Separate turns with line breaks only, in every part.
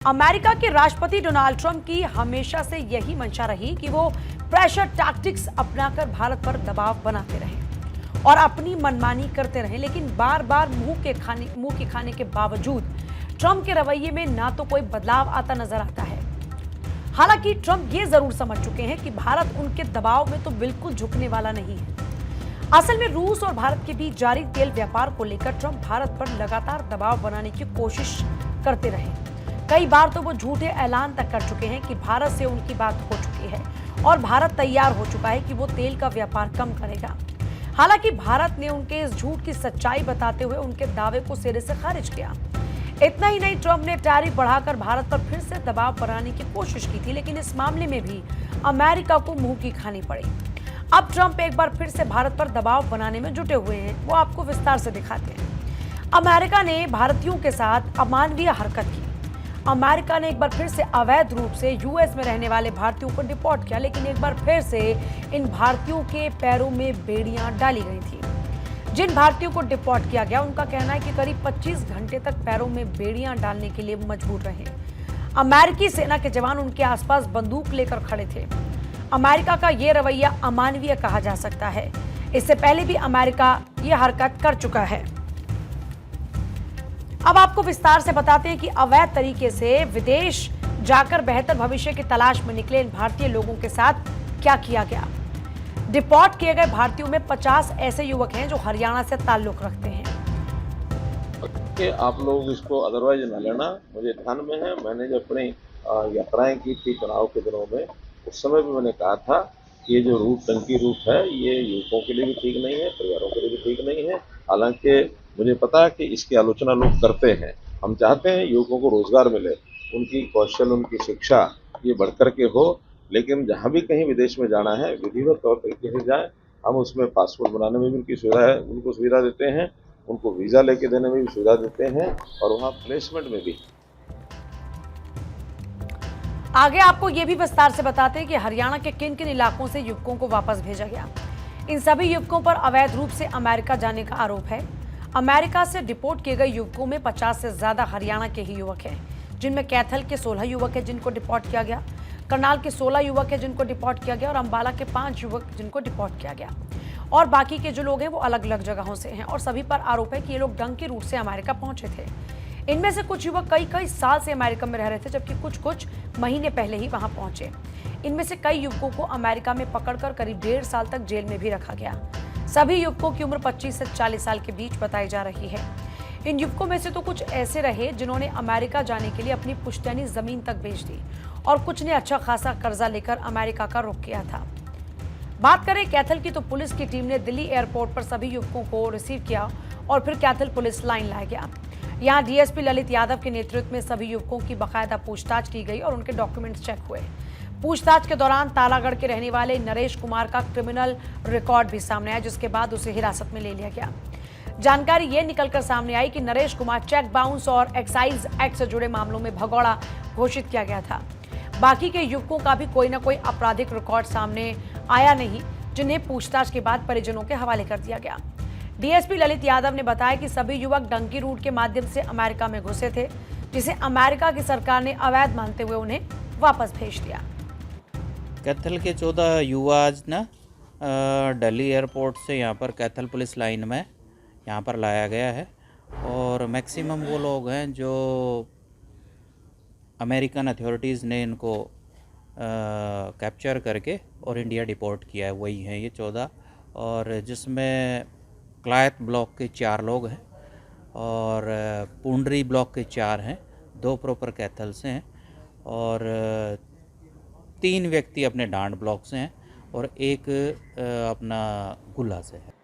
America के राष्ट्रपति Donald Trump की हमेशा से यही मंशा रही कि वो प्रेशर टैक्टिक्स अपनाकर भारत पर दबाव बनाते रहे और अपनी मनमानी करते रहे, लेकिन बार बार मुंह के खाने के बावजूद ट्रंप के रवैये में ना तो कोई बदलाव आता नजर आता है। हालांकि ट्रंप ये जरूर समझ चुके हैं कि भारत उनके दबाव में तो बिल्कुल झुकने वाला नहीं है। असल में रूस और भारत के बीच जारी तेल व्यापार को लेकर ट्रंप भारत पर लगातार दबाव बनाने की कोशिश करते रहे। कई बार तो वो झूठे ऐलान तक कर चुके हैं कि भारत से उनकी बात हो चुकी है और भारत तैयार हो चुका है कि वो तेल का व्यापार कम करेगा। हालांकि भारत ने उनके इस झूठ की सच्चाई बताते हुए उनके दावे को सिरे से खारिज किया। इतना ही नहीं, ट्रंप ने टैरिफ बढ़ाकर भारत पर फिर से दबाव बनाने की कोशिश की थी, लेकिन इस मामले में भी अमेरिका को मुंह की खानी पड़ी। अब ट्रंप एक बार फिर से भारत पर दबाव बनाने में जुटे हुए हैं। वो आपको विस्तार से दिखाते हैं। अमेरिका ने भारतीयों के साथ अमानवीय हरकत की। अमेरिका ने एक बार फिर से अवैध रूप से यूएस में रहने वाले भारतीयों को डिपोर्ट किया, लेकिन एक बार फिर से इन भारतीयों के पैरों में बेड़ियां डाली गई थी। जिन भारतीयों को डिपोर्ट किया गया, उनका कहना है कि करीब 25 घंटे तक पैरों में बेड़ियां डालने के लिए मजबूर रहे। अमेरिकी सेना के जवान उनके आसपास बंदूक लेकर खड़े थे। अमेरिका का यह रवैया अमानवीय कहा जा सकता है। इससे पहले भी अमेरिका यह हरकत कर चुका है। अब आपको विस्तार से बताते हैं कि अवैध तरीके से विदेश जाकर बेहतर भविष्य की तलाश में निकले इन भारतीय लोगों के साथ क्या किया गया। डिपोर्ट किए गए भारतीयों में 50 ऐसे युवक हैं जो हरियाणा से ताल्लुक रखते हैं।
कि आप लोग इसको अदरवाइज न लेना, मुझे ध्यान में है। मैंने जब अपनी यात्राएं की थी चुनाव के दिनों में, उस समय भी मैंने कहा था कि ये जो टंकी रूट है, ये युवकों के लिए भी ठीक नहीं है, परिवारों के लिए भी ठीक नहीं है। हालांकि मुझे पता है कि इसकी आलोचना लोग करते हैं। हम चाहते हैं युवकों को रोजगार मिले, उनकी कौशल, उनकी शिक्षा ये बढ़कर के हो, लेकिन जहाँ भी कहीं विदेश में जाना है विधिवत तौर तरीके से जाए। हम उसमें पासपोर्ट बनाने में भी उनकी सुविधा है, उनको सुविधा देते हैं, उनको वीज़ा लेके देने में भी सुविधा देते हैं और वहाँ प्लेसमेंट में भी।
आगे आपको ये भी विस्तार से बताते हैं कि हरियाणा के किन किन इलाकों से युवकों को वापस भेजा गया। इन सभी युवकों पर अवैध रूप से अमेरिका जाने का आरोप है। अमेरिका से डिपोर्ट किए गए युवकों में 50 से ज्यादा हरियाणा के ही युवक हैं, जिनमें कैथल के 16 युवक हैं जिनको डिपोर्ट किया गया, करनाल के 16 युवक हैं जिनको डिपोर्ट किया गया और अंबाला के 5 युवक जिनको डिपोर्ट किया गया। और बाकी के जो लोग हैं वो अलग अलग जगहों से हैं और सभी पर आरोप है कि ये लोग डंकी रूट से अमेरिका पहुंचे थे। इनमें से कुछ युवक कई साल से अमेरिका में रह रहे थे, जबकि कुछ महीने पहले ही वहां पहुंचे। इनमें से कई युवकों को अमेरिका में पकड़कर करीब 1.5 साल तक जेल में भी रखा गया। सभी युवकों की उम्र 25 से 40 साल के बीच बताई जा रही है। इन युवकों में से तो कुछ ऐसे रहे जिन्होंने अमेरिका जाने के लिए अपनी पुश्तैनी जमीन तक बेच दी और कुछ ने अच्छा खासा कर्जा लेकर अमेरिका का रुख किया था। बात करें कैथल की, तो पुलिस की टीम ने दिल्ली एयरपोर्ट पर सभी युवकों को रिसीव किया और फिर कैथल पुलिस लाइन लाया गया। यहाँ डीएसपी ललित यादव के नेतृत्व में सभी युवकों की बाकायदा पूछताछ की गई और उनके डॉक्यूमेंट्स चेक हुए। पूछताछ के दौरान तालागढ़ के रहने वाले नरेश कुमार का क्रिमिनल रिकॉर्ड भी सामने आया, जिसके बाद उसे हिरासत में ले लिया गया। जानकारी ये निकलकर सामने आई कि नरेश कुमार चेक बाउंस और एक्साइज एक्ट से जुड़े मामलों में भगौड़ा घोषित किया गया था। बाकी के युवकों का भी कोई ना कोई आपराधिक रिकॉर्ड सामने आया नहीं, जिन्हें पूछताछ के बाद परिजनों के हवाले कर दिया गया। डीएसपी ललित यादव ने बताया कि सभी युवक डंकी रूट के माध्यम से अमेरिका में घुसे थे, जिसे अमेरिका की सरकार ने अवैध मानते हुए उन्हें वापस भेज दिया।
कैथल के 14 युवा आज ना दिल्ली एयरपोर्ट से यहाँ पर कैथल पुलिस लाइन में यहाँ पर लाया गया है और मैक्सिमम वो लोग हैं जो अमेरिकन अथॉरिटीज़ ने इनको कैप्चर करके और इंडिया डिपोर्ट किया है, वही हैं ये 14। और जिसमें क्लायत ब्लॉक के 4 लोग हैं और पुंडरी ब्लॉक के 4 हैं, 2 प्रॉपर कैथल से हैं और 3 व्यक्ति अपने डांड ब्लॉक से हैं और एक अपना गुल्ला से है।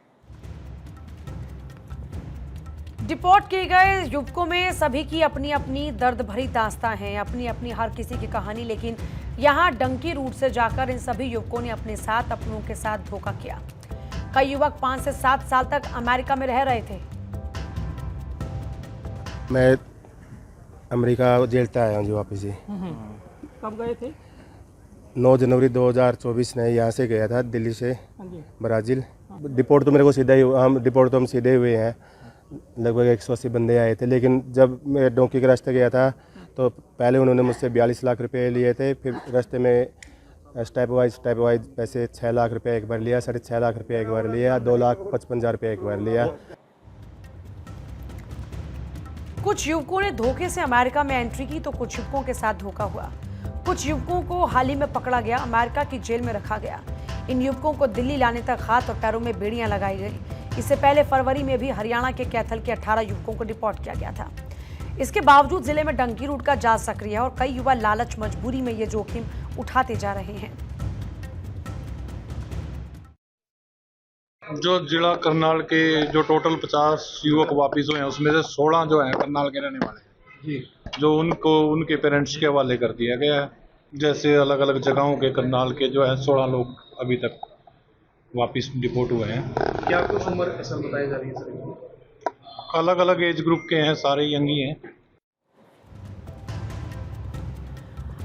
डिपोर्ट किए गए युवकों में सभी की अपनी अपनी दर्द भरी दास्तां हैं, अपनी अपनी हर किसी की कहानी। लेकिन यहाँ डंकी रूट से जाकर इन सभी युवकों ने अपने साथ अपनों के साथ धोखा किया। कई युवक 5 से 7 साल तक अमेरिका में रह रहे थे।
मैं अमेरिका जेल से आया हूँ जी वापस ही।
कब गए थे?
9 जनवरी 2024 में यहाँ से गया था दिल्ली से ब्राज़ील। डिपोर्ट तो मेरे को सीधा ही, हम सीधे हुए हैं। लगभग 180 बंदे आए थे, लेकिन जब मैं डोंकी के रास्ते गया था तो पहले उन्होंने मुझसे 42 लाख रुपए लिए थे, फिर रास्ते में स्टेप वाइज पैसे 6 लाख रुपए एक बार लिया, 6.5 लाख रुपए एक बार लिया, 2,55,000 रुपये एक बार लिया।
कुछ युवकों ने धोखे से अमेरिका में एंट्री की तो कुछ युवकों के साथ धोखा हुआ। कुछ युवकों को हाल ही में पकड़ा गया, अमेरिका की जेल में रखा गया। इन युवकों को दिल्ली लाने तक हाथ और पैरों में बेड़ियां लगाई गई। इससे पहले फरवरी में भी हरियाणा के कैथल के 18 युवकों को डिपोर्ट किया गया था। इसके बावजूद जिले में डंकी रूट का जाल सक्रिय है और कई युवा लालच मजबूरी में ये जोखिम उठाते जा रहे हैं।
जो जिला करनाल के जो टोटल 50 युवक वापिस हुए हैं उसमें से 16 जो हैं करनाल के रहने वाले जी, जो उनको उनके पेरेंट्स के हवाले कर दिया गया है। जैसे अलग अलग जगहों के करनाल के जो है 16 लोग अभी तक वापिस डिपोर्ट हुए हैं।
क्या कुछ उम्र सर बताई जा रही है सर?
अलग अलग एज ग्रुप के हैं, सारे यंग ही हैं।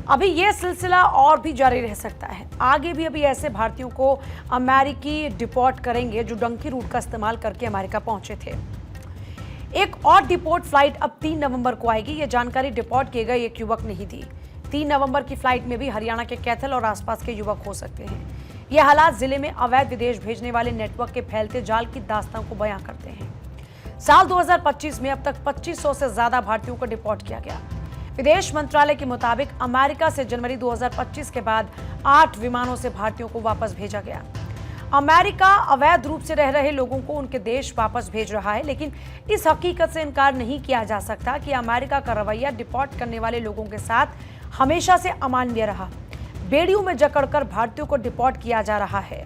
अभी ये सिलसिला और भी जारी रह सकता है। आगे भी अभी ऐसे भारतीयों को अमेरिकी डिपोर्ट करेंगे जो डंकी रूट का इस्तेमाल करके अमेरिका पहुंचे थे। एक और डिपोर्ट फ्लाइट अब 3 नवंबर को आएगी। ये जानकारी डिपोर्ट किए गए एक युवक ने ही दी। 3 नवंबर की फ्लाइट में भी हरियाणा के कैथल और आसपास के युवक हो सकते हैं। ये हालात जिले में अवैध विदेश भेजने वाले नेटवर्क के फैलते जाल की दास्तान को बयां करते हैं। साल 2025 में अब तक 2500 से ज्यादा भारतीयों को डिपोर्ट किया गया। विदेश मंत्रालय के मुताबिक अमेरिका से जनवरी 2025 के बाद 8 विमानों से भारतीयों को वापस भेजा गया। अमेरिका अवैध रूप से रह रहे लोगों को उनके देश वापस भेज रहा है, लेकिन इस हकीकत से इनकार नहीं किया जा सकता कि अमेरिका का रवैया डिपोर्ट करने वाले लोगों के साथ हमेशा से अमानवीय रहा। बेड़ियों में जकड़कर भारतीयों को डिपोर्ट किया जा रहा है।